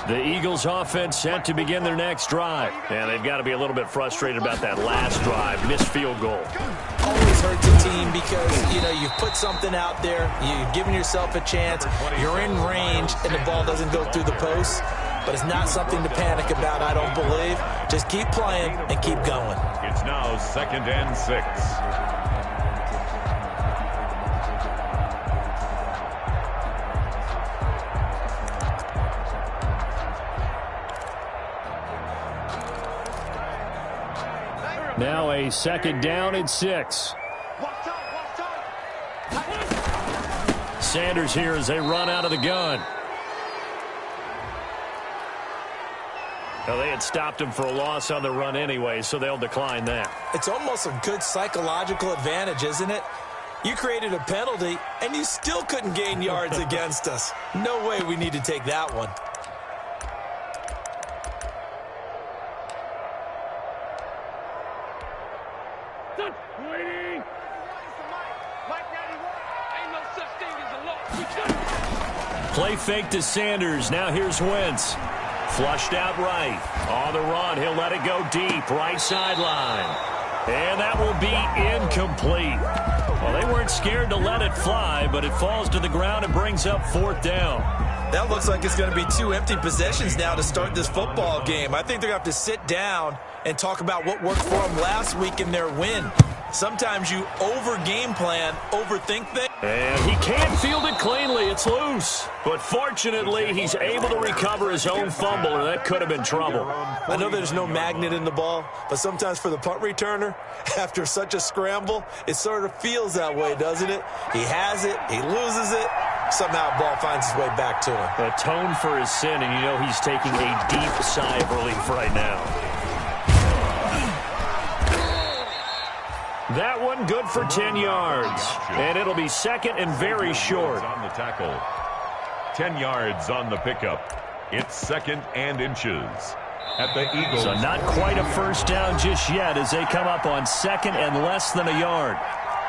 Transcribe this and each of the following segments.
The Eagles offense set to begin their next drive. And they've got to be a little bit frustrated about that last drive, missed field goal. Always hurts a team because, you've put something out there, you've given yourself a chance, you're in range, and the ball doesn't go through the post. But it's not something to panic about, I don't believe. Just keep playing and keep going. It's now 2nd and 6. Now a 2nd down and 6. Sanders here as they run out of the gun. Well, they had stopped him for a loss on the run anyway, so they'll decline that. It's almost a good psychological advantage, isn't it? You created a penalty, and you still couldn't gain yards against us. No way we need to take that one. Play fake to Sanders. Now here's Wentz. Flushed out right. On the run, he'll let it go deep. Right sideline. And that will be incomplete. Well, they weren't scared to let it fly, but it falls to the ground and brings up 4th down. That looks like it's going to be 2 empty possessions now to start this football game. I think they're going to have to sit down and talk about what worked for them last week in their win. Sometimes you over-game plan, overthink things. And he can't field it cleanly. It's loose. But fortunately, he's able to recover his own fumble, or that could have been trouble. I know there's no magnet in the ball, but sometimes for the punt returner, after such a scramble, it sort of feels that way, doesn't it? He has it, he loses it, somehow the ball finds its way back to him. Atone for his sin, and he's taking a deep sigh of relief right now. That one good for 10 yards. And it'll be 2nd and very short. On the tackle. 10 yards on the pickup. It's 2nd and inches. At the Eagles. So not quite a first down just yet as they come up on 2nd and less than a yard.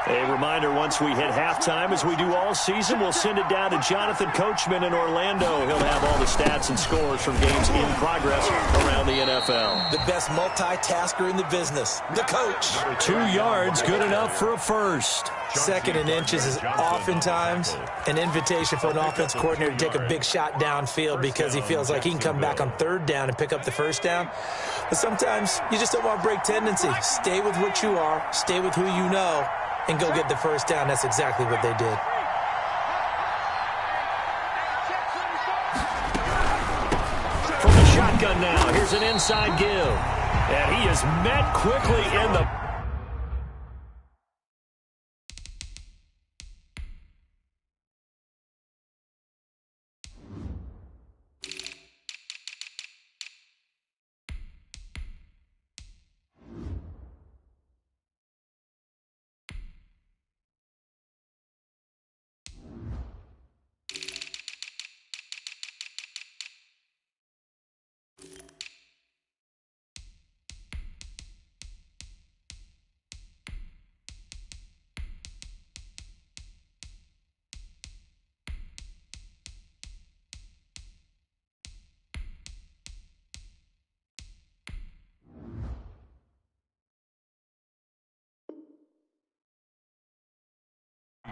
A reminder, once we hit halftime, as we do all season, we'll send it down to Jonathan Coachman in Orlando. He'll have all the stats and scores from games in progress around the NFL. The best multitasker in the business, the coach. 2 yards, good enough for a first. 2nd and inches is oftentimes an invitation for an offense coordinator to take a big shot downfield because he feels like he can come back on 3rd down and pick up the first down. But sometimes you just don't want to break tendency. Stay with what you are, stay with who you know, and go get the first down. That's exactly what they did. From the shotgun now, here's an inside give. And he is met quickly in the...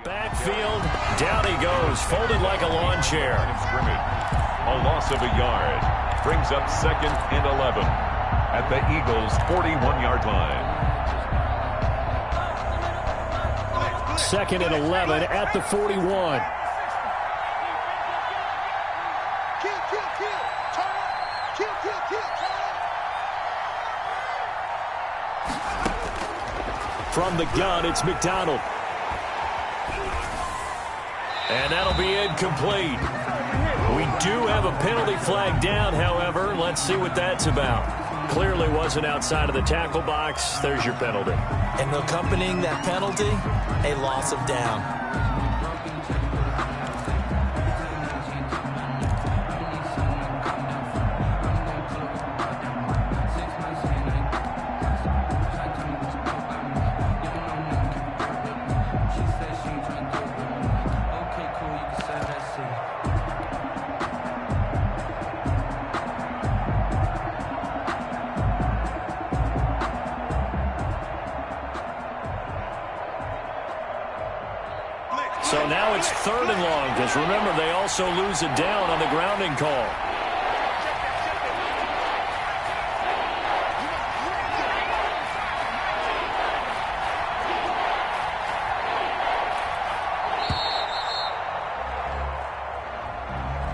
Backfield, down he goes, folded like a lawn chair. A loss of a yard brings up 2nd and 11 at the Eagles' 41-yard line. 2nd and 11 at the 41. From the gun, it's McDonald. And that'll be incomplete. We do have a penalty flag down, however. Let's see what that's about. Clearly wasn't outside of the tackle box. There's your penalty. And accompanying that penalty, a loss of down. So now it's 3rd and long, because remember, they also lose it down on the grounding call.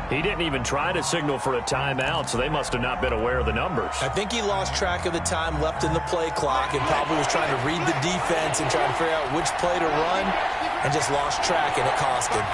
He didn't even try to signal for a timeout, so they must have not been aware of the numbers. I think he lost track of the time left in the play clock and probably was trying to read the defense and trying to figure out which play to run and just lost track, and it cost him.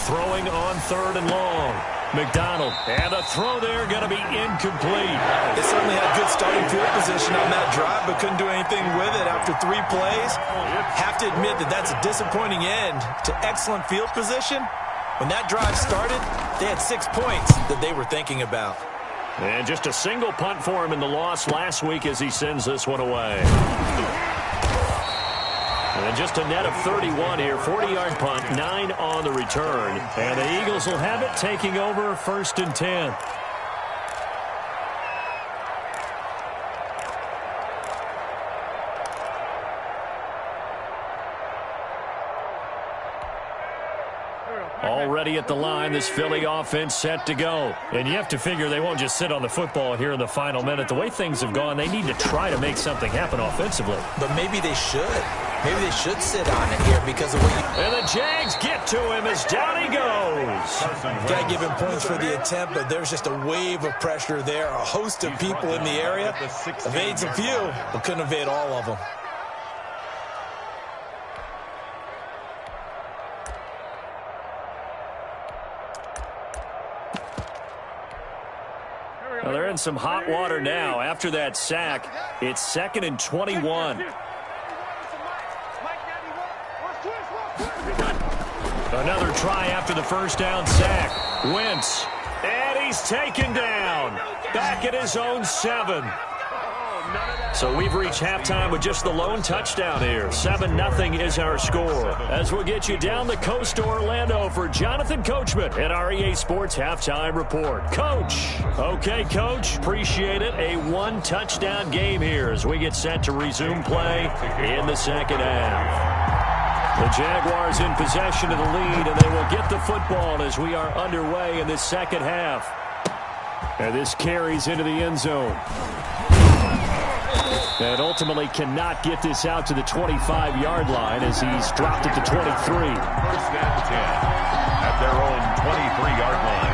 Throwing on 3rd and long. McDonald, and the throw there going to be incomplete. They certainly had good starting field position on that drive, but couldn't do anything with it after 3 plays. Have to admit that that's a disappointing end to excellent field position. When that drive started, they had 6 points that they were thinking about. And just a single punt for him in the loss last week as he sends this one away. And just a net of 31 here, 40-yard punt, 9 on the return. And the Eagles will have it, taking over 1st and 10. Already at the line, this Philly offense set to go. And you have to figure they won't just sit on the football here in the final minute. The way things have gone, they need to try to make something happen offensively. But maybe they should. Maybe they should sit on it here because of what you... And the Jags get to him as down he goes. Got to give him points for the attempt, but there's just a wave of pressure there. A host of people in the area. Evades a few, but couldn't evade all of them. Well, they're in some hot water now. After that sack, it's 2nd and 21. Another try after the first down sack. Wentz. And he's taken down. Back at his own 7. So we've reached halftime with just the lone touchdown here. 7-0 is our score. As we'll get you down the coast to Orlando for Jonathan Coachman at our EA Sports Halftime Report. Coach. Okay, Coach. Appreciate it. A 1-touchdown game here as we get set to resume play in the second half. The Jaguars in possession of the lead, and they will get the football as we are underway in this second half. And this carries into the end zone. And ultimately cannot get this out to the 25-yard line as he's dropped it to 23. 1st and 10 at their own 23-yard line.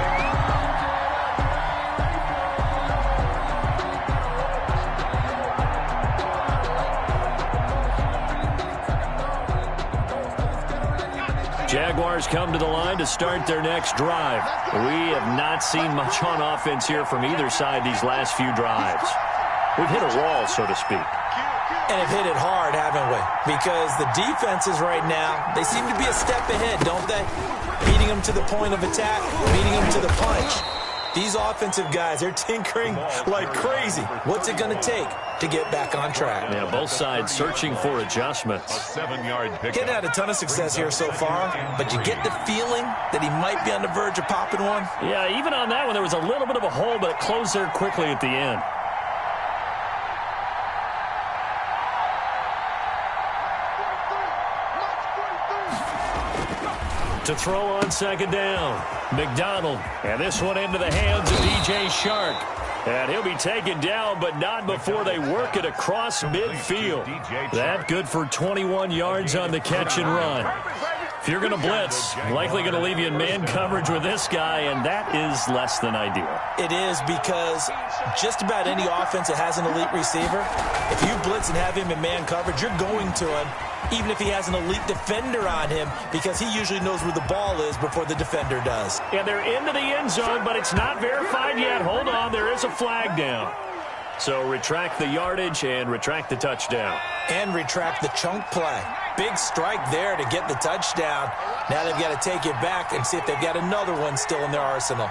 Jaguars come to the line to start their next drive. We have not seen much on offense here from either side these last few drives. We've hit a wall, so to speak. And have hit it hard, haven't we? Because the defenses right now, they seem to be a step ahead, don't they? Beating them to the point of attack, beating them to the punch. These offensive guys, they're tinkering like crazy. What's it going to take to get back on track? Yeah, both sides searching for adjustments. A 7-yard pickup. Getting had a ton of success here so far, but you get the feeling that he might be on the verge of popping one. Yeah, even on that one, there was a little bit of a hole, but it closed there quickly at the end. To throw on second down, McDonald. And this one into the hands of DJ Shark. And he'll be taken down, but not before they work it across midfield. That good for 21 yards on the catch and run. If you're going to blitz, likely going to leave you in man coverage with this guy, and that is less than ideal. It is because just about any offense that has an elite receiver, if you blitz and have him in man coverage, you're going to him, even if he has an elite defender on him, because he usually knows where the ball is before the defender does. Yeah, they're into the end zone, but it's not verified yet. Hold on, there is a flag down. So retract the yardage and retract the touchdown. And retract the chunk play. Big strike there to get the touchdown. Now they've got to take it back and see if they've got another one still in their arsenal.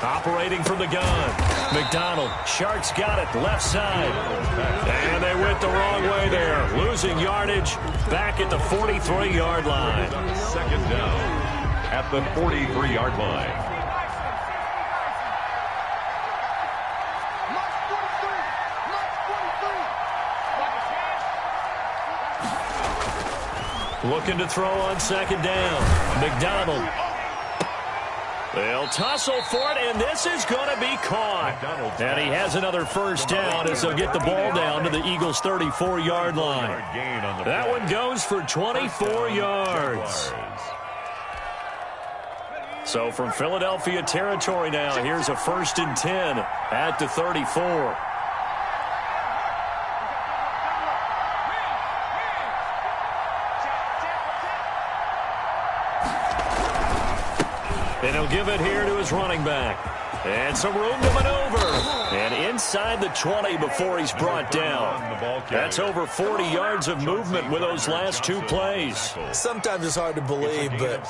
Operating from the gun. McDonald, Sharks got it, left side. And they went the wrong way there, losing yardage back at the 43-yard line. Second down at the 43-yard line. Looking to throw on second down. McDonald. They'll tussle for it, and this is going to be caught. And he has another first down as they'll get the ball down to the Eagles' 34-yard line. That one goes for 24 yards. So from Philadelphia territory now, here's a 1st and 10 at the 34. And he'll give it here to his running back. And some room to maneuver. And inside the 20 before he's brought down. That's over 40 yards of movement with those last 2 plays. Sometimes it's hard to believe, but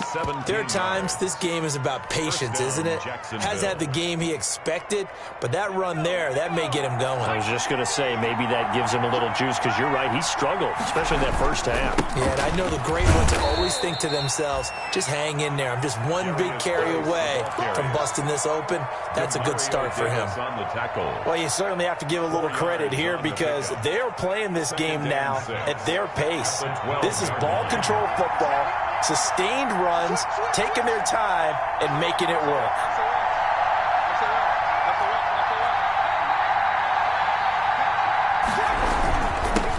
there are times this game is about patience, isn't it? Has had the game he expected, but that run there, that may get him going. I was just going to say, maybe that gives him a little juice, because you're right, he struggled, especially in that first half. Yeah, and I know the great ones always think to themselves, just hang in there. I'm just one big carry away from busting this open. That's a good start for him. Well, you certainly have to give a little credit here because they're playing this game now at their pace. This is ball control football, sustained runs, taking their time, and making it work.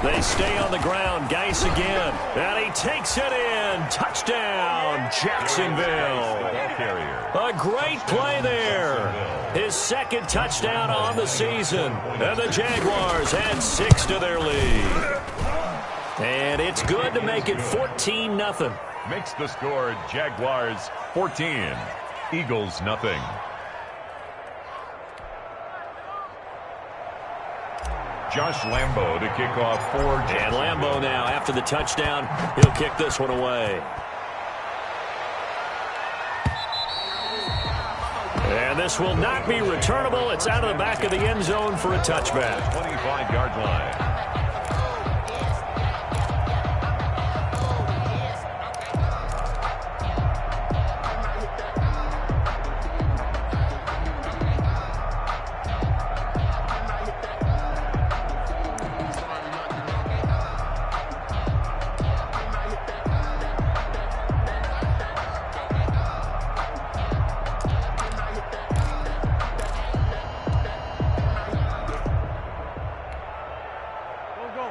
They stay on the ground. Geis again. And he takes it in. Touchdown, Jacksonville. A great play there. His second touchdown on the season. And the Jaguars add 6 to their lead. And it's good to make it 14-0. Makes the score Jaguars 14, Eagles nothing. Josh Lambo to kick off for And Lambo now, after the touchdown, he'll kick this one away. And this will not be returnable. It's out of the back of the end zone for a touchback. 25-yard line.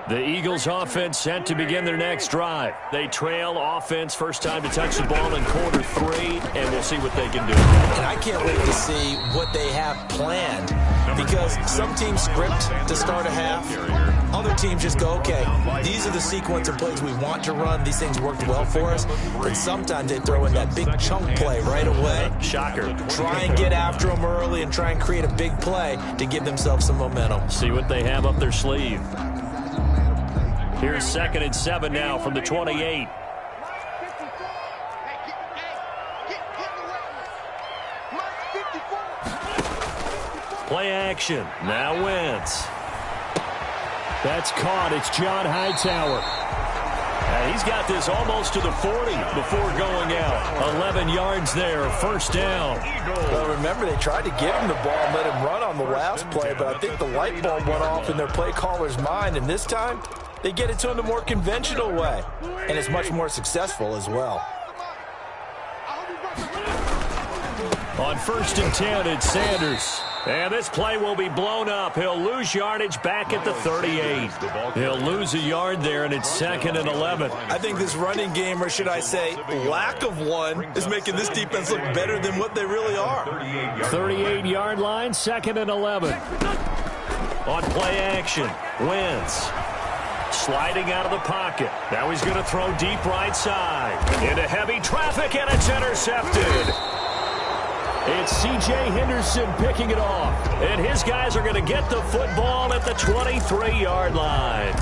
The Eagles offense set to begin their next drive. They trail offense, first time to touch the ball in quarter 3, and we'll see what they can do. And I can't wait to see what they have planned, because some teams script to start a half. Other teams just go, okay, these are the sequence of plays we want to run. These things worked well for us. But sometimes they throw in that big chunk play right away. Shocker. Try and get after them early and try and create a big play to give themselves some momentum. See what they have up their sleeve. Here's 2nd and 7 now from the 28. Play action. Now Wentz. That's caught. It's John Hightower. And he's got this almost to the 40 before going out. 11 yards there. First down. Well, remember, they tried to give him the ball and let him run on the last play, but I think the light bulb went off in their play caller's mind, and this time they get it to him the more conventional way, and it's much more successful as well. On 1st and 10, it's Sanders. And this play will be blown up. He'll lose yardage back at the 38. He'll lose a yard there, and it's 2nd and 11. I think this running game, or should I say lack of one, is making this defense look better than what they really are. 38-yard line, 2nd and 11. On play action, Wentz. Sliding out of the pocket. Now he's going to throw deep right side. Into heavy traffic, and it's intercepted. It's C.J. Henderson picking it off. And his guys are going to get the football at the 23-yard line.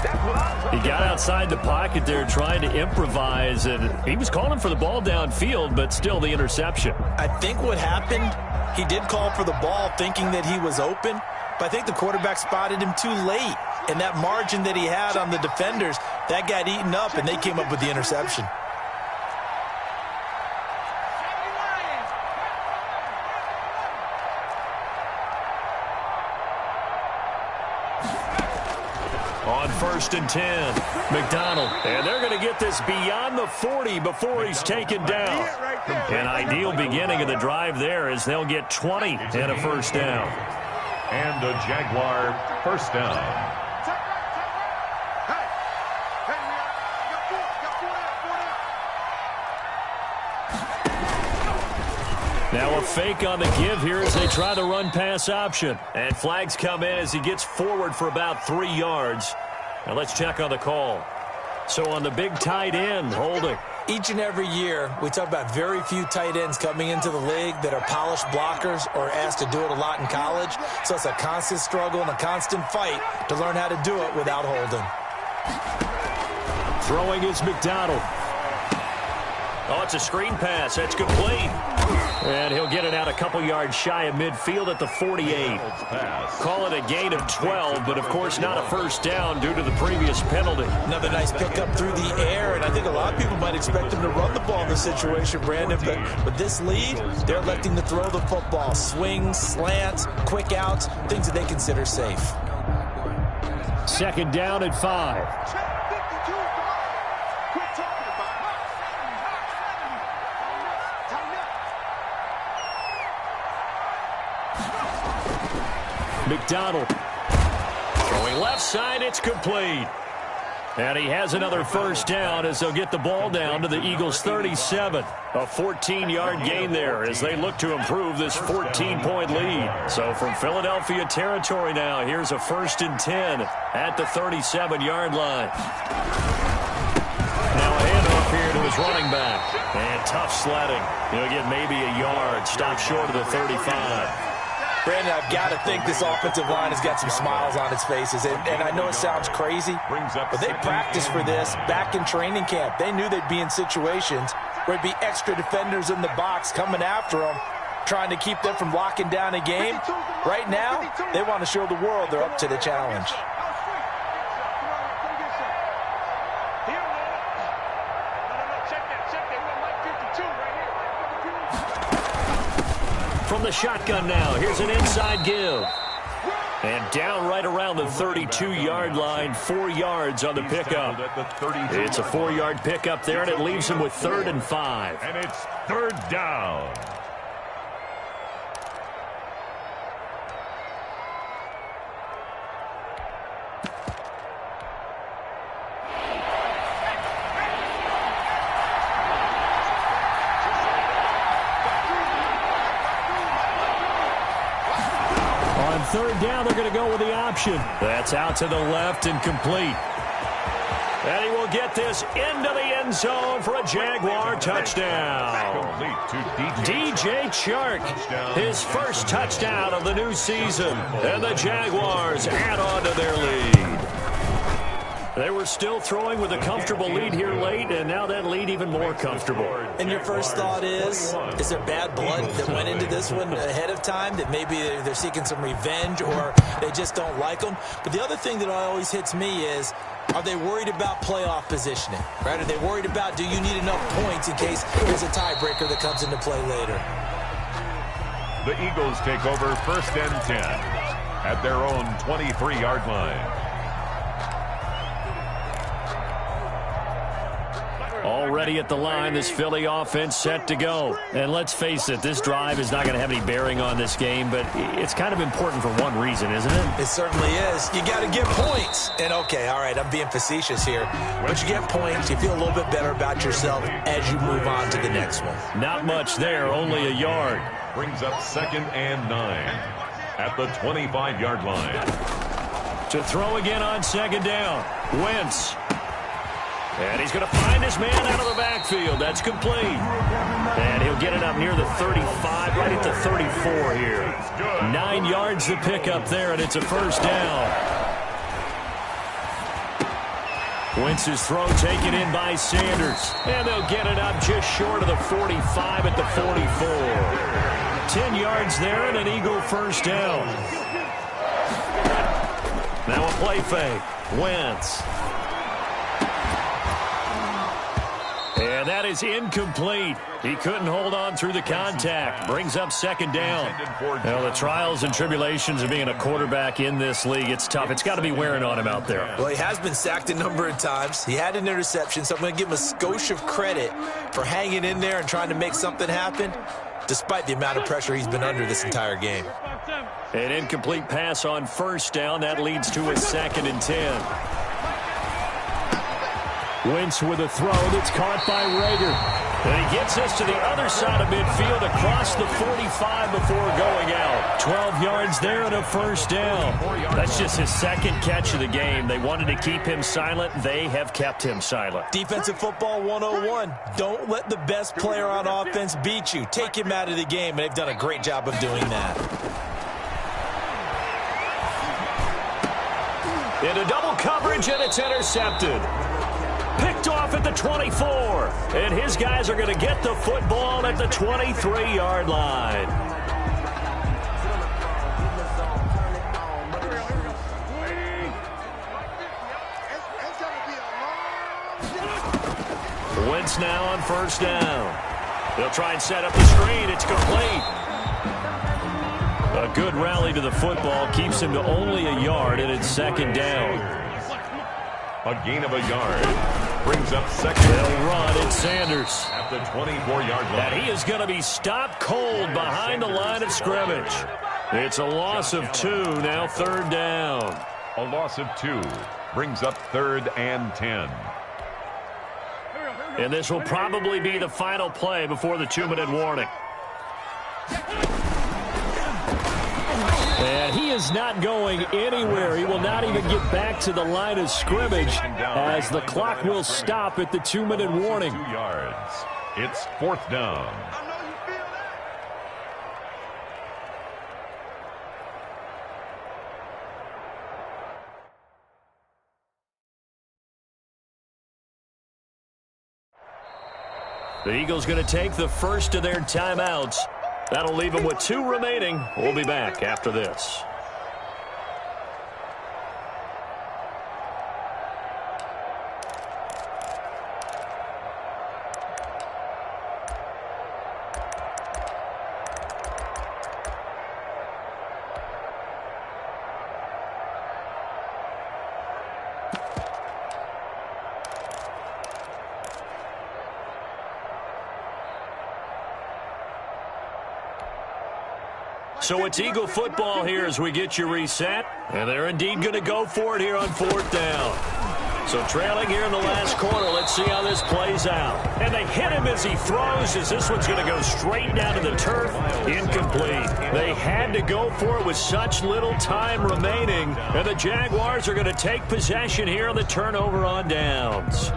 He got outside the pocket there trying to improvise, and he was calling for the ball downfield, but still the interception. I think what happened He did call for the ball thinking that he was open, but I think the quarterback spotted him too late. And that margin that he had on the defenders, that got eaten up, and they came up with the interception. On 1st and 10, McDonald. And they're going to get this beyond the 40 before he's taken down. An ideal beginning of the drive there as they'll get 20 and a first down. And a Jaguar first down. Now a fake on the give here as they try the run-pass option. And flags come in as he gets forward for about 3 yards. Now let's check on the call. So on the big tight end, holding. Each and every year, we talk about very few tight ends coming into the league that are polished blockers or asked to do it a lot in college. So it's a constant struggle and a constant fight to learn how to do it without holding. Throwing is McDonald. Oh, it's a screen pass. That's complete. And he'll get it out a couple yards shy of midfield at the 48. Call it a gain of 12, but of course not a first down due to the previous penalty. Another nice pickup through the air, and I think a lot of people might expect him to run the ball in this situation, Brandon. But with this lead, they're electing to throw the football. Swings, slants, quick outs, things that they consider safe. 2nd down at 5. McDonald throwing left side, it's complete. And he has another first down as they'll get the ball down to the Eagles' 37. A 14-yard gain there as they look to improve this 14-point lead. So from Philadelphia territory now, here's a 1st and 10 at the 37-yard line. Now a handoff here to his running back. And tough sledding. He'll get maybe a yard, stop short of the 35. Brandon, I've got to think this offensive line has got some smiles on its faces. And I know it sounds crazy, but they practiced for this back in training camp. They knew they'd be in situations where there'd be extra defenders in the box coming after them, trying to keep them from locking down a game. Right now, they want to show the world they're up to the challenge. From the shotgun now, here's an inside give. And down right around the 32-yard line, 4 yards on the pickup. It's a 4-yard pickup there, and it leaves him with 3rd and 5. And it's 3rd down. On 3rd down, they're going to go with the option. That's out to the left and complete. And he will get this into the end zone for a Jaguar touchdown. DJ Chark, his first touchdown of the new season. And the Jaguars add on to their lead. They were still throwing with a comfortable lead here late, and now that lead even more comfortable. And your first thought is there bad blood that went into this one ahead of time, that maybe they're seeking some revenge or they just don't like them? But the other thing that always hits me is, are they worried about playoff positioning? Right? Are they worried about, do you need enough points in case there's a tiebreaker that comes into play later? The Eagles take over 1st and 10 at their own 23-yard line. Already at the line, this Philly offense set to go. And let's face it, this drive is not going to have any bearing on this game, but it's kind of important for one reason, isn't it? It certainly is. You got to get points. And okay, all right, I'm being facetious here. But you get points, you feel a little bit better about yourself as you move on to the next one. Not much there, only a yard. Brings up 2nd and 9 at the 25-yard line. To throw again on 2nd down. Wentz. And he's going to find his man out of the backfield. That's complete. And he'll get it up near the 35, right at the 34 here. 9 yards to pick up there, and it's a first down. Wentz's throw taken in by Sanders. And they'll get it up just short of the 45 at the 44. 10 yards there and an Eagle first down. Now a play fake. Wentz. And that is incomplete. He couldn't hold on through the contact. Brings up second down. Now, the trials and tribulations of being a quarterback in this league, it's tough. It's got to be wearing on him out there. Well, he has been sacked a number of times. He had an interception, so I'm going to give him a skosh of credit for hanging in there and trying to make something happen, despite the amount of pressure he's been under this entire game. An incomplete pass on first down. That leads to a 2nd and 10. Wentz with a throw that's caught by Rager. And he gets us to the other side of midfield across the 45 before going out. 12 yards there and a first down. That's just his second catch of the game. They wanted to keep him silent. They have kept him silent. Defensive football 101. Don't let the best player on offense beat you. Take him out of the game, and they've done a great job of doing that. Into double coverage, and it's intercepted. Picked off at the 24. And his guys are going to get the football at the 23-yard line. Wentz now on first down. They'll try and set up the screen. It's complete. A good rally to the football keeps him to only a yard, and it's second down. A gain of a yard. Brings up second. They'll run. It's Sanders. At the 24-yard line. And he is going to be stopped cold behind the line of scrimmage. It's a loss of 2, now third down. A loss of 2. Brings up 3rd and 10. And this will probably be the final play before the 2-minute warning. And he is not going anywhere. He will not even get back to the line of scrimmage as the clock will stop at the 2-minute warning. 2 yards. It's 4th down. The Eagles going to take the first of their timeouts. That'll leave them with 2 remaining. We'll be back after this. So it's Eagle football here as we get you reset. And they're indeed going to go for it here on 4th down. So trailing here in the last quarter. Let's see how this plays out. And they hit him as he throws, as this one's going to go straight down to the turf. Incomplete. They had to go for it with such little time remaining. And the Jaguars are going to take possession here on the turnover on downs.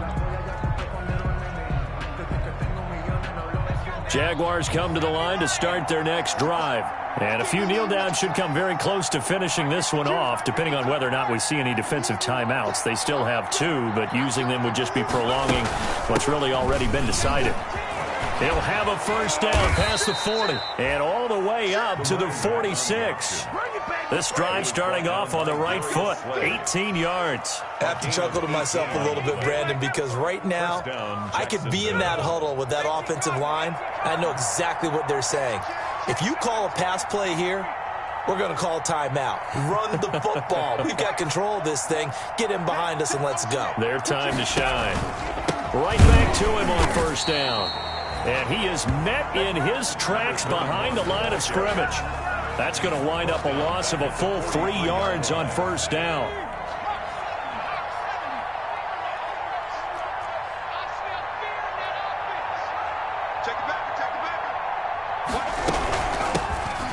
Jaguars come to the line to start their next drive. And a few kneel downs should come very close to finishing this one off, depending on whether or not we see any defensive timeouts. They still have 2, but using them would just be prolonging what's really already been decided. He'll have a first down past the 40 and all the way up to the 46. This drive starting off on the right foot, 18 yards. I have to chuckle to myself a little bit, Brandon, because right now I could be in that huddle with that offensive line. I know exactly what they're saying. If you call a pass play here, we're going to call timeout. Run the football. We've got control of this thing. Get him behind us and let's go. Their time to shine. Right back to him on first down. And he is met in his tracks behind the line of scrimmage. That's going to wind up a loss of a full 3 yards on first down.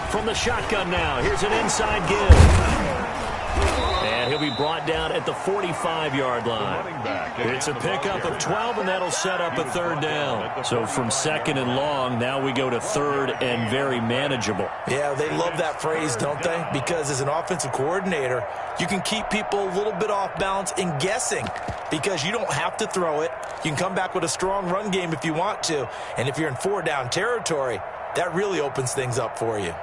From the shotgun now, here's an inside give. And And he'll be brought down at the 45-yard line. It's a pickup of 12, and that'll set up a third down. So from second and long, now we go to third and very manageable. Yeah, they love that phrase, don't they? Because as an offensive coordinator, you can keep people a little bit off balance and guessing because you don't have to throw it. You can come back with a strong run game if you want to. And if you're in four-down territory, that really opens things up for you.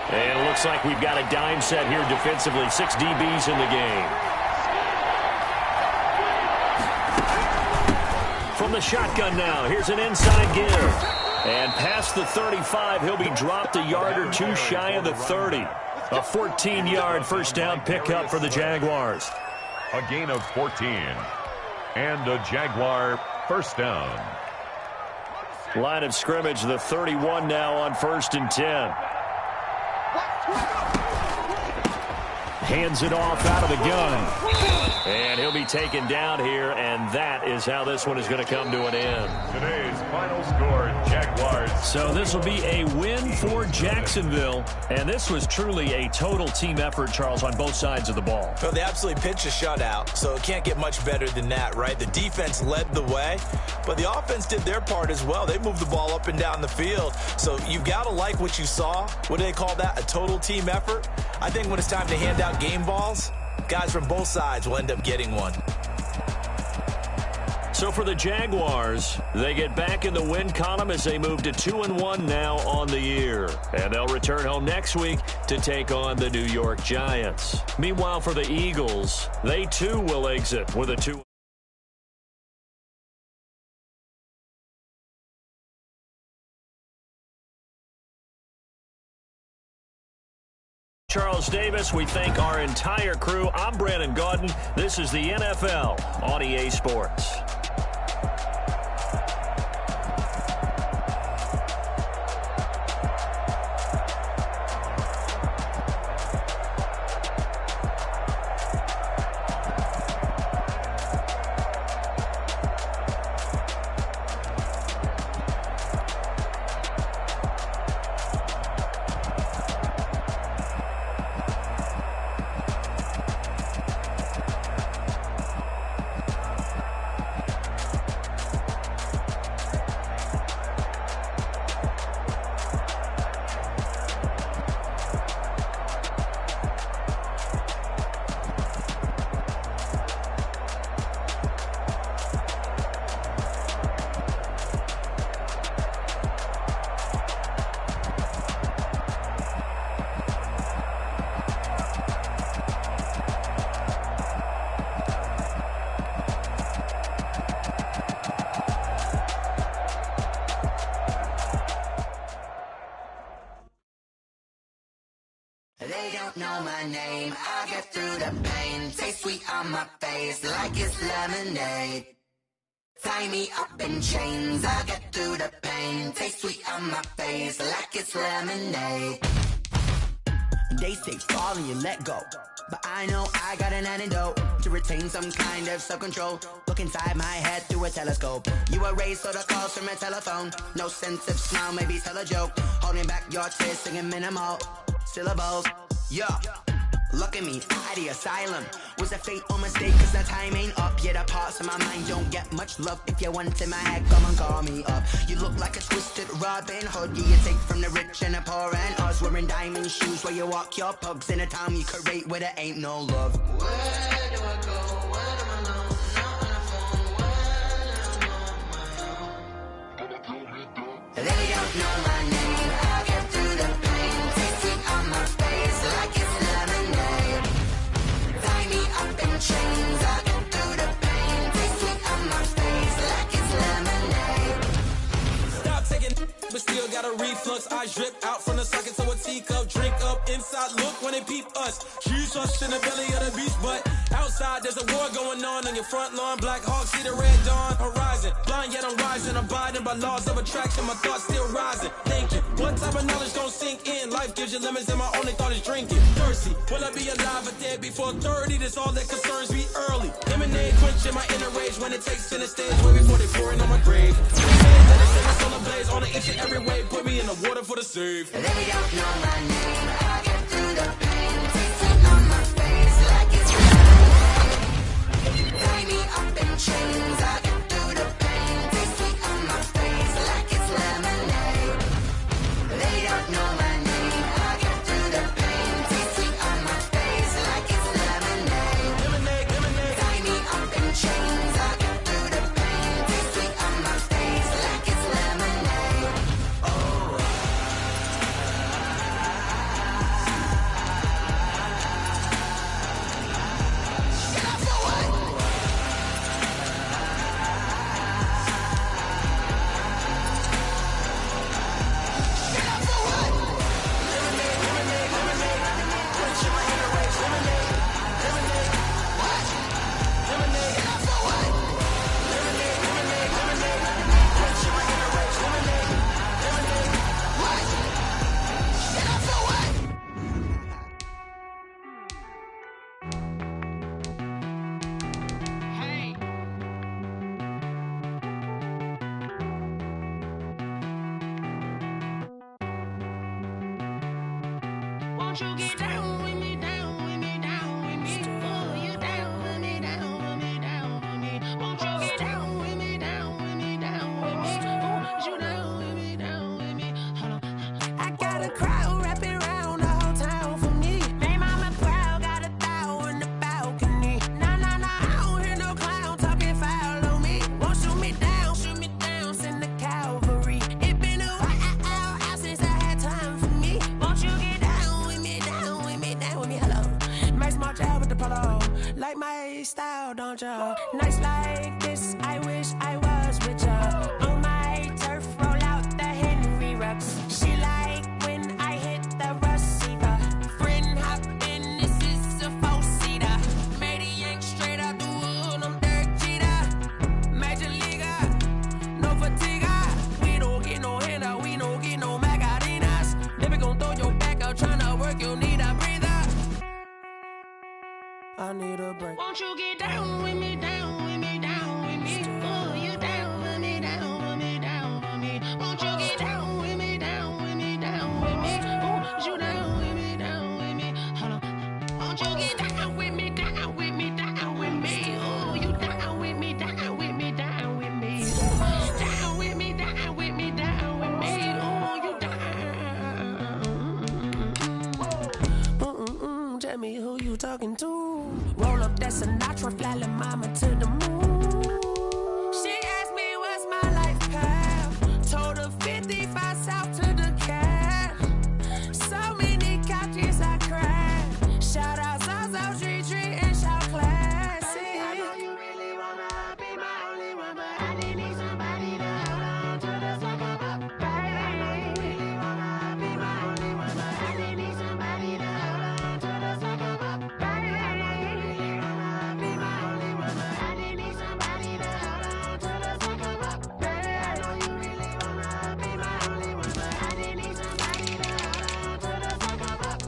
And it looks like we've got a dime set here defensively. 6 DBs in the game. From the shotgun now, here's an inside give. And past the 35, he'll be dropped a yard or two shy of the 30. A 14-yard first down pickup for the Jaguars. A gain of 14. And a Jaguar first down. Line of scrimmage, the 31 now on 1st and 10. Hands it off out of the gun. And he'll be taken down here, and that is how this one is going to come to an end. Today's final score, Jaguars. So this will be a win for Jacksonville, and this was truly a total team effort, Charles, on both sides of the ball. Well, they absolutely pitched a shutout, so it can't get much better than that, right? The defense led the way, but the offense did their part as well. They moved the ball up and down the field, so you've got to like what you saw. What do they call that? A total team effort? I think when it's time to hand out game balls, guys from both sides will end up getting one. So for the Jaguars, they get back in the win column as they move to 2-1 now on the year. And they'll return home next week to take on the New York Giants. Meanwhile, for the Eagles, they too will exit with a 2. Charles Davis, we thank our entire crew. I'm Brandon Gaudin. This is the NFL on EA Sports. They don't know my name, I get through the pain. Taste sweet on my face like it's lemonade. Tie me up in chains, I get through the pain. Taste sweet on my face like it's lemonade. They say fall and you let go, but I know I got an antidote to retain some kind of self-control. Look inside my head through a telescope. You erase all the calls from a telephone. No sense of smile, maybe tell a joke. Holding back your tears, singing minimal syllables. Yeah, look at me, out the asylum. Was a fate or mistake, cause the time ain't up. Yeah, the parts of my mind don't get much love. If you want in my head, come and call me up. You look like a twisted Robin Hood. Yeah, you take from the rich and the poor and us. Wearing diamond shoes where you walk your pugs in a town you create where there ain't no love. Where do I go? Where am I alone? Not on the phone. When I'm on my own. They don't know my name. I get through the pain. Taste sweet on my face like it's lemonade. Tie me up in chains. I get through the pain. Taste sweet on my face like it's lemonade. Stop taking, but still got a reflux. Eyes drip out from the socket to a teacup. Drink up inside, look when they peep us. Shoes us in the belly of the beast, but outside there's a war going on your front lawn. Black Hawk, see the red dawn horizon. Blind yet I'm rising, abiding by laws of attraction. My thoughts still rising, thinking what type of knowledge gon' sink in? Life gives you lemons and my only thought is drinking. Thirsty, will I be alive or dead before 30? That's all that concerns me early. Lemonade quenching my inner rage when it takes center stage way before they pouring on my grave. That is in the solar blaze on the inch of every way. Put me in the water for the save. They don't know my name. I get through the pain. Taste sweet on my in chains. I get through the pain. Taste sweet on my face like it's lemonade. They don't know my name. I get through the pain. Taste sweet on my face like it's lemonade. Lemonade, lemonade. Tie me up in chains. I get through the pain. Taste sweet on my face like it's lemonade. Oh. Get up for what? Get up for what? Lemonade, lemonade, lemonade. Put your mind in the race. Lemonade, lemonade. What? Lemonade, Get up for what? lemonade, lemonade, lemonade. Put your mind in the race. Lemonade, lemonade. What? Get up for what? Hey. Won't you get down with me, down with me, down with me? Oh, you down with me, down with me, down with me. Won't you get down with me, down with me, down with me? Oh, you down with me, down with me? Hold on. I got a crowd wrapping around the whole town for me. Hey, mama proud, got a thou in the balcony. Nah, nah, nah, I don't hear no clown talking foul on me. Won't shoot me down, send the cavalry. It been a while since I had time for me. Won't you get down with me, down with me, down with me? Hello. Max March out with the polo. Like my style, don't ya? Nights like this, I wish I was with ya. On my turf, roll out the Henry rocks. She like when I hit the receiver. Friend hop in, this is a four-seater. Made a yank straight out the wood, I'm Derek Jeter. Major leaguer, no fatigue. We don't get no handout, we don't get no Macarinas. Never gon' throw your back out, tryna work, you need a breather. I need a break. Won't you get down with me, down with me, down with me? Oh, you down with me, down with me, down with me? Won't you get down with me, down with me, down with me? Oh, you down with me, down with me? Hold on. Won't you get down with me, down with me, down with me? Oh, you down with me, down with me, down with me? Down with me, down with me, down with me? Oh, you down. Tell me who you talking to. Roll up that Sinatra, fly la mama to the moon. She asked me what's my life path. Told her 55 south to the cab. So many couches I cried. Shout out South Street and shout classy. I know you really wanna be my only one, but I didn't need somebody to hold on to the second up. Baby, I know you really wanna be my only one, but I didn't need somebody to hold on to the second up. Baby, I know you really wanna be my only one, but I didn't need somebody to hold on to the second up. Baby, I know you really wanna be my only one, but I didn't need somebody to hold on to the second up.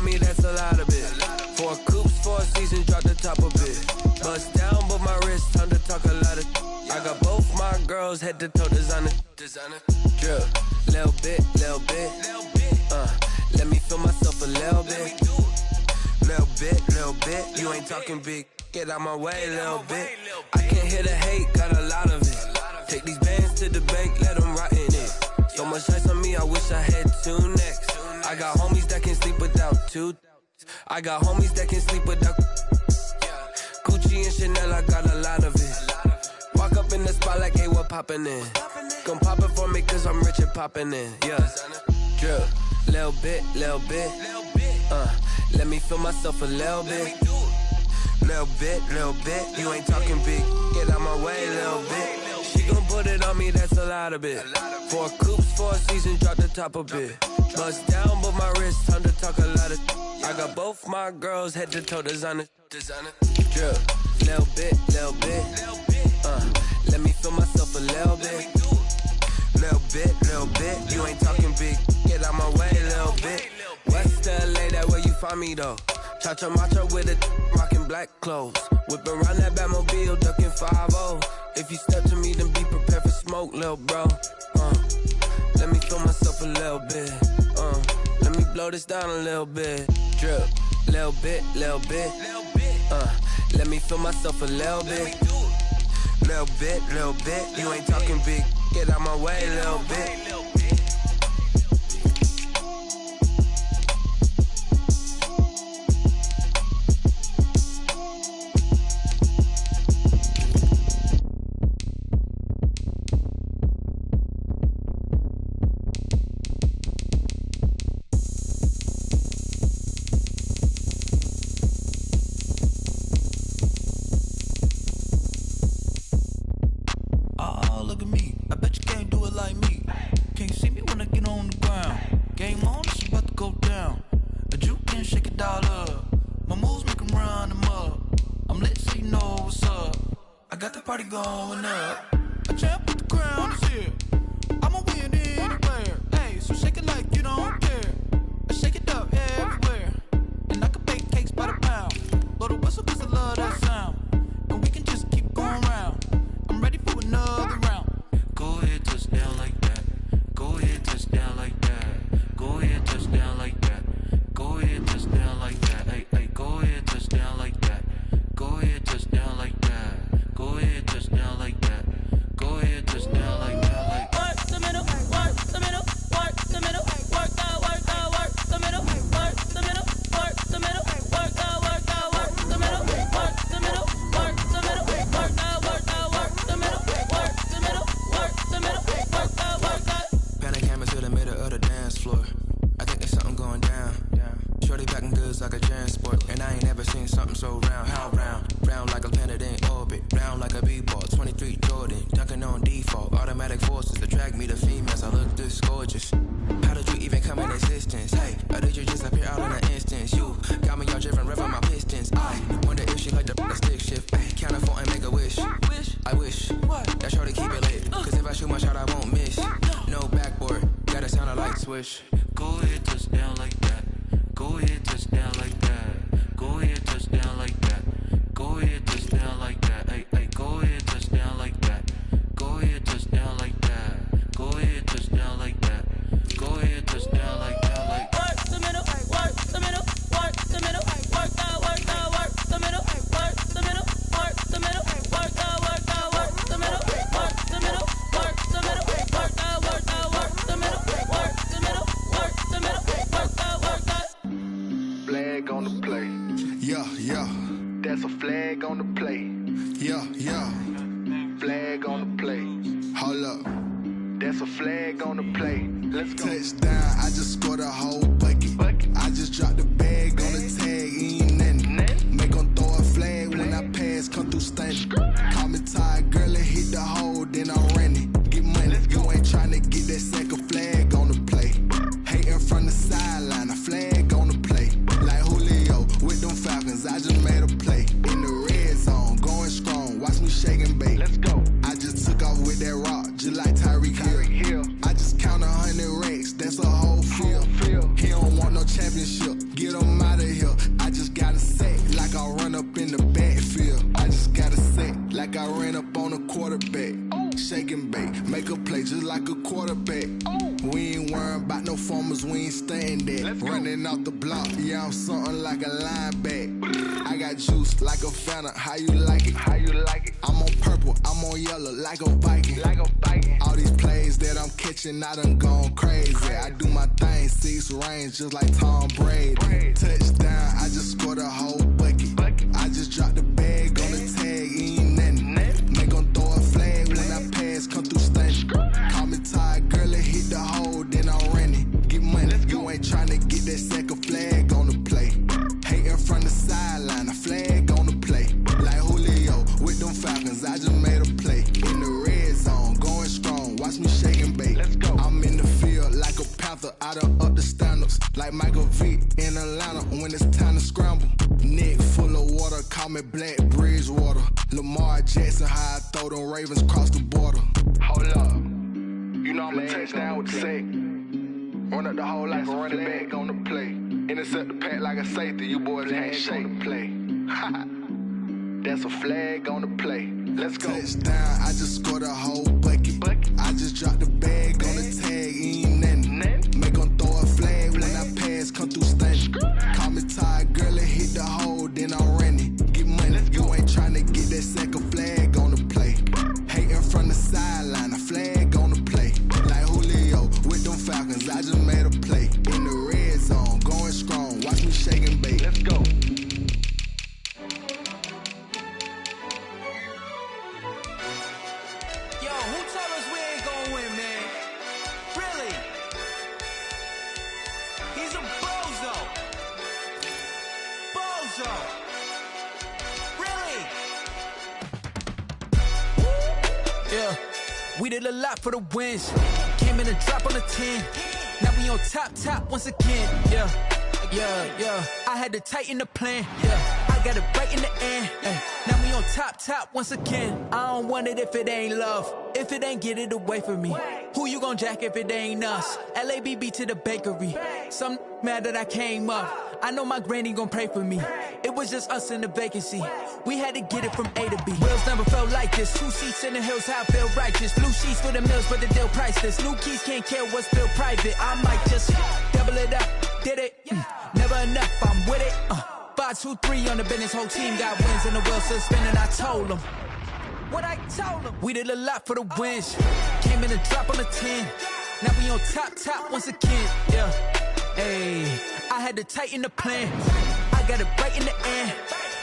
on me, that's a lot of it. 4 coops, 4 seasons, drop the top a bit. Bust down, but my wrist, time to talk a lot of. I got both my girls, head to toe designer. Designer. Drip, little bit. Let me feel myself a little bit. Little bit. You ain't talking big. Get out my way, little bit. I can't hear the hate, got a lot of it. Take these bands to the bank, let them rot in it. So much ice on me, I wish I had two necks. I got homies that can sleep without two. I got homies that can sleep without Gucci and Chanel, I got a lot of it. Walk up in the spot like, hey, what poppin' in? Gon' pop it for me cause I'm rich and poppin' in. Yeah, drip, little bit. Let me feel myself a little bit. Little bit. You ain't talking big. Get out my way, little bit. She gon' put it on me, that's a lot of it. 4 coops, 4 seasons, drop the top a bit. Bust down, but my wrist, time to talk a lot of. I got both my girls head to toe designer. Drip, little bit. Let me feel myself a little bit. Little bit. You ain't talking big. Get out my way, little bit. West LA, that where you find me though. Cha-cha matcha with it, rockin' black clothes. Whip around that Batmobile, duckin' 5-0. If you step to me, then be prepared for smoke, lil' bro. Let me feel myself a little bit. Let me blow this down a little bit. Drip, little bit. Let me feel myself a little bit. Little bit. You ain't talking big. Get out my way, little bit. Going up, a champ with the crown is here. I'ma win anywhere. Hey, so shake it like you don't care. I shake it up everywhere, and I can bake cakes by the pound. Blow the whistle 'cause I love that sound, and we can just keep going round. I'm ready for another round. Go ahead, touch down like that. Go ahead, touch down like that. Go ahead, touch down like that. Go ahead, touch down like that. Hey, go ahead, touch down like that. Go ahead, touch down like that. Go ahead, touch down like that. Go ahead, touch down like that. Like work the middle, work the middle, work the middle, work the middle, work the middle, work the middle, work the middle, work the middle, work the middle, work the middle, work the middle, work the middle, work the. Panic camera to the middle of the dance floor. I think there's something going down. Shorty packing goods like a transport, and I ain't never seen something so round. How round? Round like a planet in orbit, round like a b-ball. 23 Jordan, dunking on default. Automatic forces attract me to females. I look this gorgeous. How did you even come in existence? Hey, or did you just appear out in an instance? You got me all driven, revving my pistons. I wonder if she like the stick shift. Hey, count it 4 and make a wish. I wish that shorty keep it lit. 'Cause if I shoot my shot, I won't miss. No backboard, gotta sound a light switch. Go ahead, touch down like that. Go ahead, touch down like that. Go ahead, touch down like that. Go ahead, touch down like that. Hey, go ahead, touch down like that. Go ahead, touch down like that. Go ahead, touch down like that. Go ahead, touch down like that. Like work the middle, work the middle, work the middle, work the middle, work the middle, work the middle, work the middle, work the middle, work the middle, work the middle, work the middle, work the middle, work the middle, work the. Flag on the play. Yeah. That's a flag on the play. Yeah. Flag on the play. Hold up. That's a flag on the play. Let's go. Touchdown, I just scored a whole bucket. I just dropped the bag on the tag, ain't nothing. Make them throw a flag when I pass, come through stunning. Call me tired, girl, and hit the hole, then I'm running. Get money, you ain't tryna get that second flag on the play. Hating from the sideline, a flag on the play. Like Julio with them Falcons, I just made a play. In the red zone, going strong, watch me shake and bake. Let's go. I just took off with that rock, just like Tyreek Hill. I just count 100 racks, that's a whole field. He don't want no championship, get him out of here. about no farmers, we ain't staying there. Running off the block, yeah, I'm something like a linebacker. I got juice like a Fanta, how you like it? How you like it? I'm on purple, I'm on yellow, like a Viking. Like a Viking. All these plays that I'm catching, I done gone crazy. I do my thing, 6 range, just like Tom Brady. Touchdown, I just scored a whole bucket. I just dropped the bag on the tag, ain't nothing. Make 'em throw a flag when I pass, come through stunning. Call me tired, girl, and hit the hole, then I'm running. Get money, you ain't tryna get that second flag on the play. Hating from the sideline, a flag on the play. Like Julio with them Falcons, I just made a play. In the red zone, going strong, watch me shake and bake. I'm in the field like a panther, I done up the standards. Like Michael Vick in Atlanta when it's time to scramble. Neck full of water, call me Black Bridgewater. Lamar Jackson, how I throw them Ravens cross the border. Hold up, you know I'm a touchdown with the sack. Run up the whole like a running back on the play. Intercept the pack like a safety, you boys can't shake the play. That's a flag on the play. Let's go. Touchdown, I just scored a whole bucket. I just dropped the bag on the tag, ain't nothing. Make 'em throw a flag when I pass, come through stunning. Call me tired, girl, and hit the hole, then I'm running. Get money, you ain't tryna get that second flag on the play. Hating from the sideline, a flag on the play. Like Julio with them Falcons, I just made a play. In the red zone, going strong, watch me shake and bake. Let's go. Yo, who told us we ain't gonna win, man? Really? He's a bozo. Bozo. Really? Yeah, we did a lot for the wins. Came in a drop on the 10. Now we on top once again. Yeah. I had to tighten the plan. Yeah, I got it right in the end. Now we on top once again. I don't want it if it ain't love. If it ain't, get it away from me. Who you gon' jack if it ain't us? LABB to the bakery. Some mad that I came up. I know my granny gon' pray for me. It was just us in the vacancy. We had to get it from A to B. Wheels never felt like this. 2 seats in the hills, how I feel righteous. Blue sheets for the mills, but the deal priceless. New keys can't care what's still private. I might just double it up. Did it? Never enough, I'm with it. 5, 2, 3 on the business. Whole team got wins and the wheels still spinning. I told them what I told them. We did a lot for the wins. Came in a drop on the 10. Now we on top once again. Yeah. Hey, I had to tighten the plan. I got it right in the end.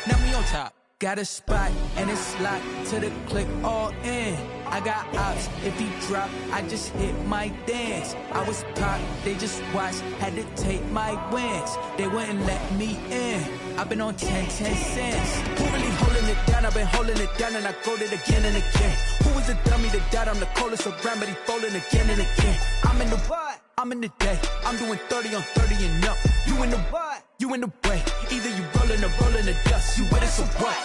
Now we on top. Got a spot and it's locked to the click all in. I got ops, if he drop, I just hit my dance. I was caught, they just watched, had to take my wins. They wouldn't let me in. I've been on 10 cents. Who really holding it down? I've been holding it down and I go it again and again. Who was the dummy that died? I'm the coldest around, but he folding again and again. I'm in the what? I'm in the day. I'm doing 30 on 30 and up. You in the what? You in the way. Either you rolling or rolling the dust. You with it, so what?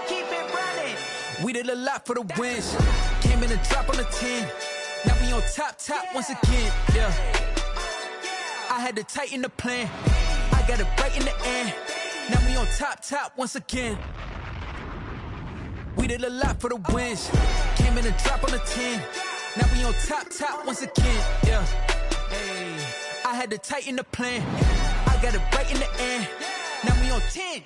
Keep it running. We did a lot for the wins. Came in a drop on the 10. Now we on top once again. Yeah. I had to tighten the plan. I got it right in the end. Now we on top once again. We did a lot for the wins. Came in a drop on the 10. Now we on top once again. Yeah. Hey, I had to tighten the plan. I got it right in the end. Now we on 10.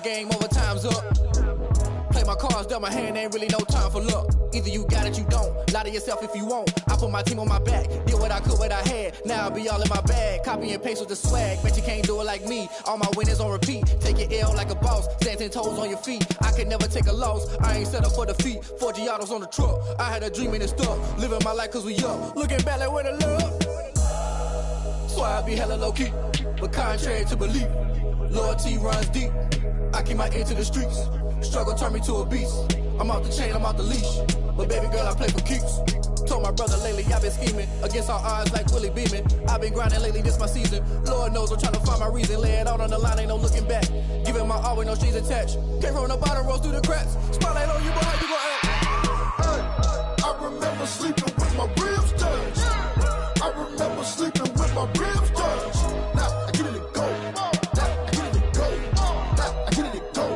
Game over, time's up. Play my cards, dealt my hand, ain't really no time for luck. Either you got it, you don't. Lie to yourself if you won't. I put my team on my back. Did what I could, what I had. Now I'll be all in my bag. Copy and paste with the swag. Bet you can't do it like me. All my winners on repeat. Take your L like a boss. Stand 10 toes on your feet. I can never take a loss. I ain't set up for defeat. 4 Giottos on the truck. I had a dream and it's stuck. Living my life cause we up. Looking back like where the love. So I be hella low key. But contrary to belief, loyalty runs deep. I keep my ear to the streets. Struggle turned me to a beast. I'm off the chain, I'm off the leash. But baby girl, I play for keeps. Told my brother lately, I've been scheming. Against all odds like Willie Beeman. I've been grinding lately, this my season. Lord knows I'm trying to find my reason. Lay it out on the line, ain't no looking back. Giving my all with no strings attached. Came from the bottom, rose through the cracks. Spotlight on you, boy, how you gon' act? Hey, I remember sleeping with my ribs touched. I remember sleeping with my ribs touched. Now I get it to go. Now I get it to go. Now I get it to go.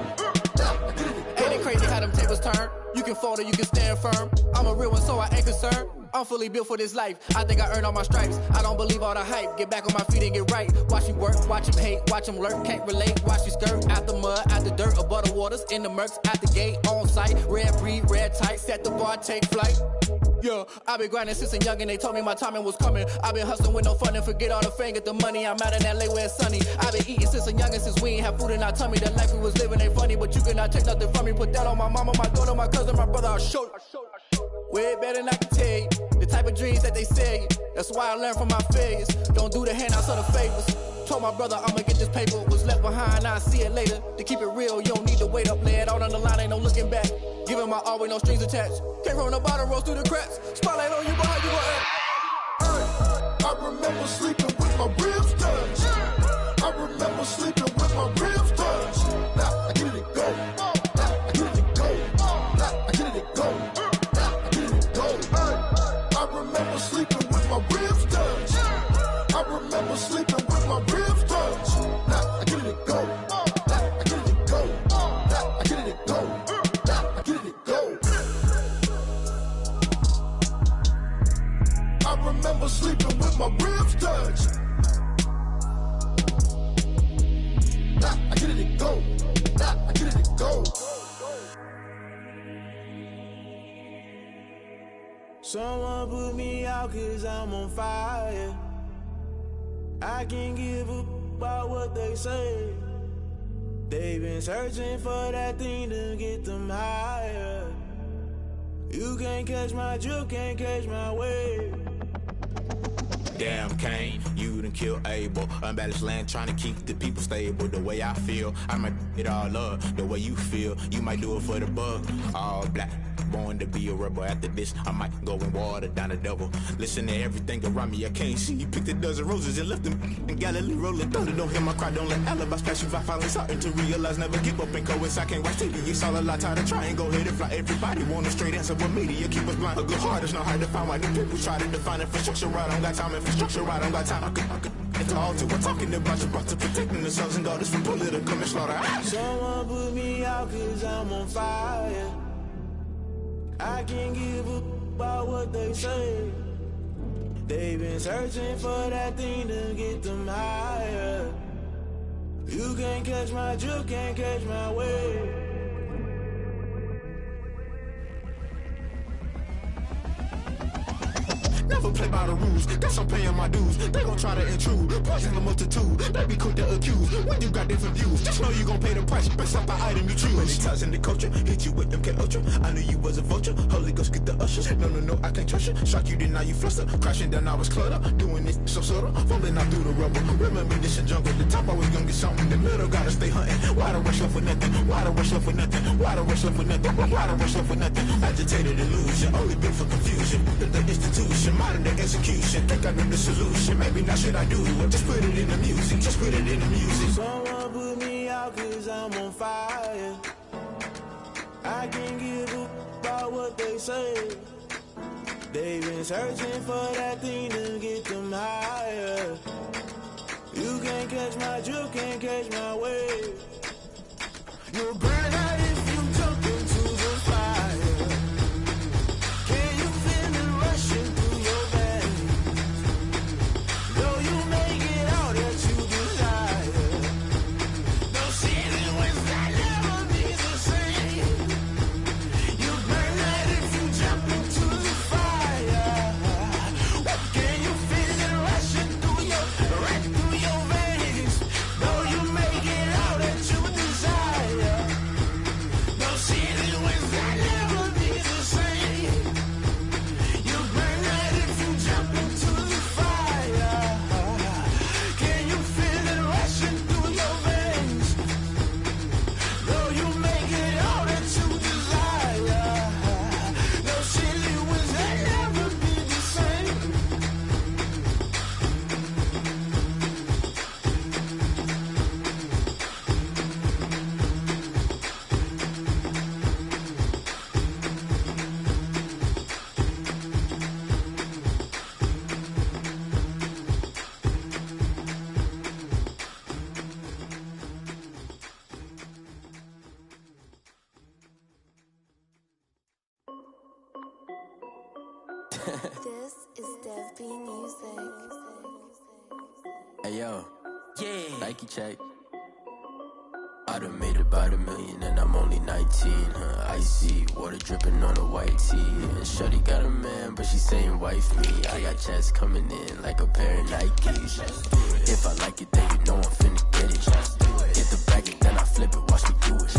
Now I get it to go. Ain't it crazy how them tables turn? You can fold or you can stand firm. I'm a real one, so I ain't concerned. I'm fully built for this life. I think I earned all my stripes. I don't believe all the hype. Get back on my feet and get right. Watch me work, watch him hate, watch him lurk. Can't relate, watch me skirt. Out the mud, out the dirt, above the waters, in the murks, at the gate, on site. Red breed, red tight, set the bar, take flight. Yeah, I been grinding since a young and they told me my timing was coming. I been hustling with no fun and forget all the fame, get the money. I'm out in LA where it's sunny. I been eating since a young and since we ain't have food in our tummy. The life we was living ain't funny, but you cannot take nothing from me. Put that on my mama, my daughter, my cousin, my brother, I'll show you. Way better than I can tell you. The type of dreams that they sell you. That's why I learned from my failures. Don't do the handouts or the favors. Told my brother I'ma get this paper. Was left behind, I'll see it later. To keep it real, you don't need to wait up. Lay it out on the line, ain't no looking back. Giving my all with no strings attached. Came from the bottom, rose through the cracks. Spotlight on you, boy, how you gon' act? Hey, I remember sleeping with my ribs touched. I remember sleeping with my ribs touched. Now I get it to go. Now I get it to go. Now I get it to go. Now I get it to go. Hey, I remember sleeping with my ribs touched. I remember sleeping with my ribs touched. Now I get it to go. Now I get it to go. Now I get it to go. Now I get it to go. I remember sleeping with my ribs touched. Now I get it to go. Now I get it to go. Someone put me out cause I'm on fire. I can't give up about what they say. They've been searching for that thing to get them higher. You can't catch my drift, can't catch my wave. Damn, Kane, you done killed Abel. Unbalanced land, trying to keep the people stable. The way I feel, I might it all up. The way you feel, you might do it for the bug. All black, born to be a rebel. After this, I might go and water down the devil. Listen to everything around me, I can't see. You picked a dozen roses and left them in Galilee rolling thunder. Don't hear my cry, don't let alibis pass you. I finally starting to realize, never give up and coincide. I can't watch TV, it's all a lot. Time to try and go ahead and fly. Everybody want a straight answer, but media keep us blind. A good heart is not hard to find. Why the people try to define infrastructure right? I don't got time. Infrastructure right, I don't got time. I could it's all to we're talking about you, about to protecting the sons and daughters from political and slaughter. Someone put me out cause I'm on fire. I can't give up about what they say. They've been searching for that thing to get them higher. You can't catch my drift, can't catch my wave. Never play by the rules, guess I'm paying my dues. They gon' try to intrude, poison the multitude. They be quick to accuse, when you got different views. Just know you gon' pay the price, based off the item you choose. Many times in the culture, hit you with MK Ultra. I knew you was a vulture, Holy Ghost get the ushers. No, I can't trust you. Shock you, then now you fluster. Crashing down, I was cluttered. Doing this so subtle, falling out through the rubble. Remember this a jungle, the top always gonna get something. The middle gotta stay hunting. Why the rush left with nothing? Why the rush left with nothing? Why the rush left with nothing? Why the rush left with nothing? Agitated illusion, only built for confusion. The institution, modern day execution. Think I know the solution. Maybe not should I do it? Just put it in the music. Just put it in the music. Someone put me out cause I'm on fire. I can't give up about what they say. They've been searching for that thing to get them higher. You can't catch my drift, can't catch my wave. You'll burn out if you jump into the fire. Can you feel it rushing through your veins? Though you may get all that you desire, no season when that never be the same. You burn out if you jump into the fire. This is Dev B Music. Hey yo, yeah. Nike check. I done made about $1 million and I'm only 19. Icy water dripping on a white tee. And shorty got a man, but she saying wife me. I got chats coming in like a pair of Nikes. If I like it, then you know I'm finna get it. Get the bag and then I flip it. Watch me do it.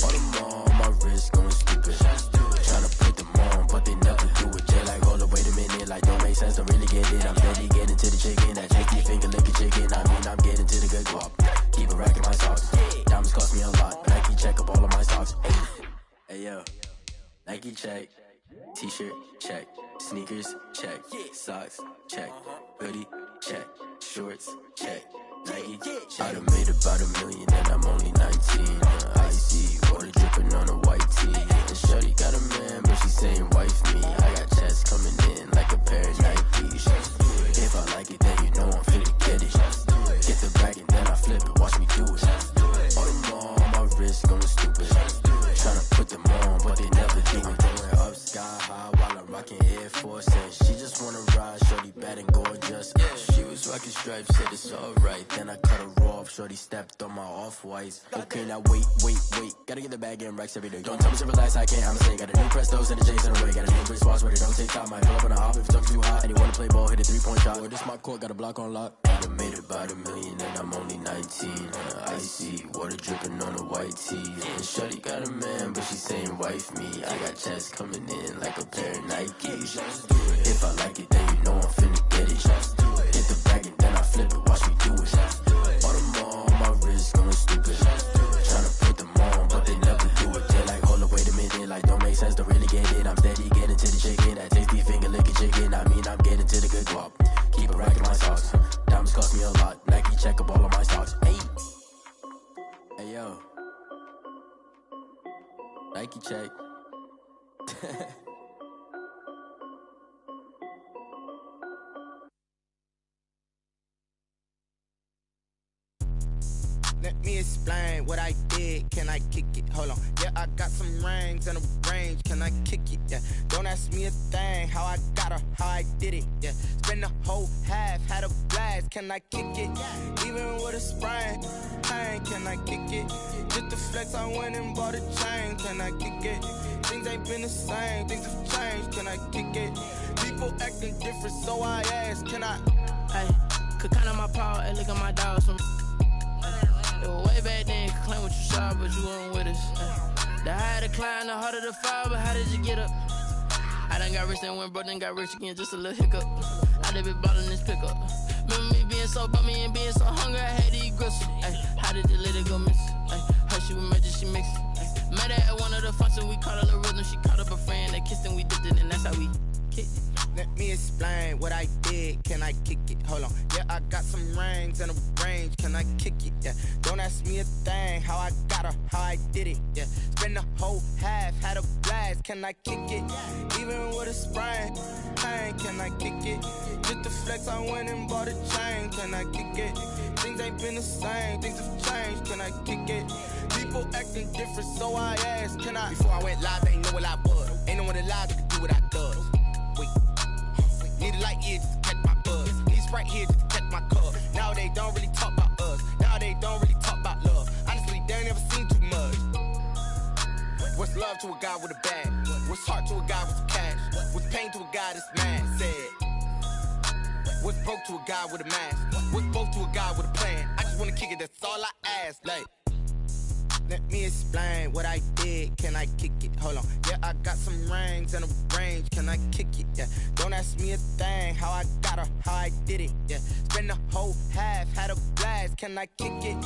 All them on my wrist going stupid. Tryna put them on, but they never do it. Jay like, hold up, wait a minute. Like, don't make sense, don't really get it. I'm steady getting to the chicken. That chicky finger licking chicken. I mean, I'm getting to the good guap. Keep it racking my socks. Diamonds cost me a lot. Nike check up all of my socks. Hey yo, Nike check. T-shirt check. Sneakers check. Socks check. Hoodie check. Shorts check. Nike I done made about $1 million and I'm only 19. Icy water dripping on a white tee. And shorty got a man, but she saying wife me. I got chats coming in like a pair of Nikes. If I like it, then you know I'm finna get it. Get the bag and then I flip it. Watch me do it. All them on my wrist going stupid. Tryna put them on, but they never do it. Going up sky high while I'm rocking Air Force. And she just wanna ride, shorty bad and gorgeous. She was rocking stripes, said it's alright. Then I cut her off, shorty stepped on my off-whites. Okay, now wait. Gotta get the bag and racks every day. Don't tell me to relax, I can't, I'ma say. Got a new Prestos and a J's in a way. Got a new wrist watch, but it don't take time. I pull up on a hop if it's talking too hot. And you wanna play ball, hit a 3-point shot. Or this my court, got a block on lock. I done made about $1 million and I'm only 19. Icy water dripping on a white tee. And shorty got a man, but she saying wife me. I got chats coming in like a pair of Nikes. If I like it, then you know I'm finna get it. Hit the bag and then I flip it. Watch me do it. All them on my wrist going stupid. Tryna put them on, but they never do it. They like, hold up, wait a minute. Like, don't make sense, don't really get it. I'm steady getting to the chicken. That tasty finger licking chicken. I mean, I'm getting to the good guap. Keep it racking my socks. Diamonds cost me a lot. Nike check up all of my stocks. Hey yo. Nike check. Let me explain what I did. Can I kick it? Hold on. Yeah, I got some rings and a range. Can I kick it? Yeah. Don't ask me a thing. How I got her, how I did it. Yeah. Spend the whole half, had a blast. Can I kick it? Even with a sprain. Pain, can I kick it? Just the flex, I went and bought a chain. Can I kick it? Things ain't been the same. Things have changed. Can I kick it? People acting different, so I ask. Can I? Hey, could count on my power and look at my dogs from. It was way back then, could claim what you saw, but you weren't with us. The higher the climb, the harder the fall, but how did you get up? I done got rich and went broke, then got rich again, just a little hiccup. I done been ballin' this pickup. Remember me being so bummy and being so hungry, I had to eat gristle. How did you let it go miss? Her she was magic, she mixed it. Met her at one of the functions, we caught a little rhythm, she caught up a friend, they kissed and we dipped it, and that's how we kicked it. Let me explain what I did. Can I kick it? Hold on. Yeah, I got some rings and a range. Can I kick it? Yeah. Don't ask me a thing. How I got her, how I did it. Yeah. Spend the whole half, had a blast. Can I kick it? Even with a sprain. Pain, can I kick it? Just the flex, I went and bought a chain. Can I kick it? Things ain't been the same. Things have changed. Can I kick it? People acting different, so I asked. Can I? Before I went live, they ain't know what I was. Ain't no one alive that could do what I does. Wait. Need a light here just to catch my buzz. Need Sprite here just to catch my cup. Now they don't really talk about us. Now they don't really talk about love. Honestly, they ain't never seen too much. What's love to a guy with a bag? What's heart to a guy with some cash? What's pain to a guy that's mad? Said. What's broke to a guy with a mask? What's broke to a guy with a plan? I just wanna kick it, that's all I ask. Like, let me explain what I did. Can I kick it? Hold on. Yeah, I got some rings and a range. Can I kick it? Yeah. Don't ask me a thing. How I got her, how I did it. Yeah. Spend the whole half, had a blast. Can I kick it?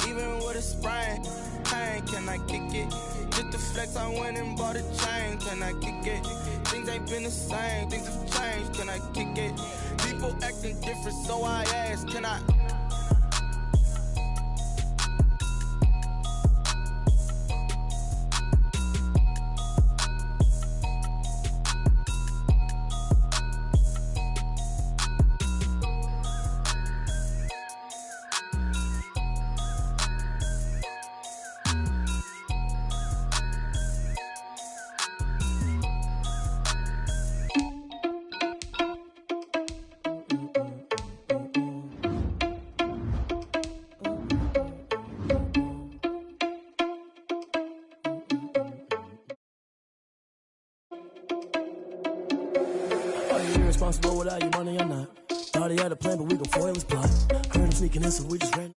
Even with a sprain. Pain, can I kick it? Just the flex, I went and bought a chain. Can I kick it? Things ain't been the same. Things have changed. Can I kick it? People acting different, so I ask. Can I? responsible without your money or not. Thought he had a plan, but we gon' foil his plot. Heard him sneaking in, so we just ran.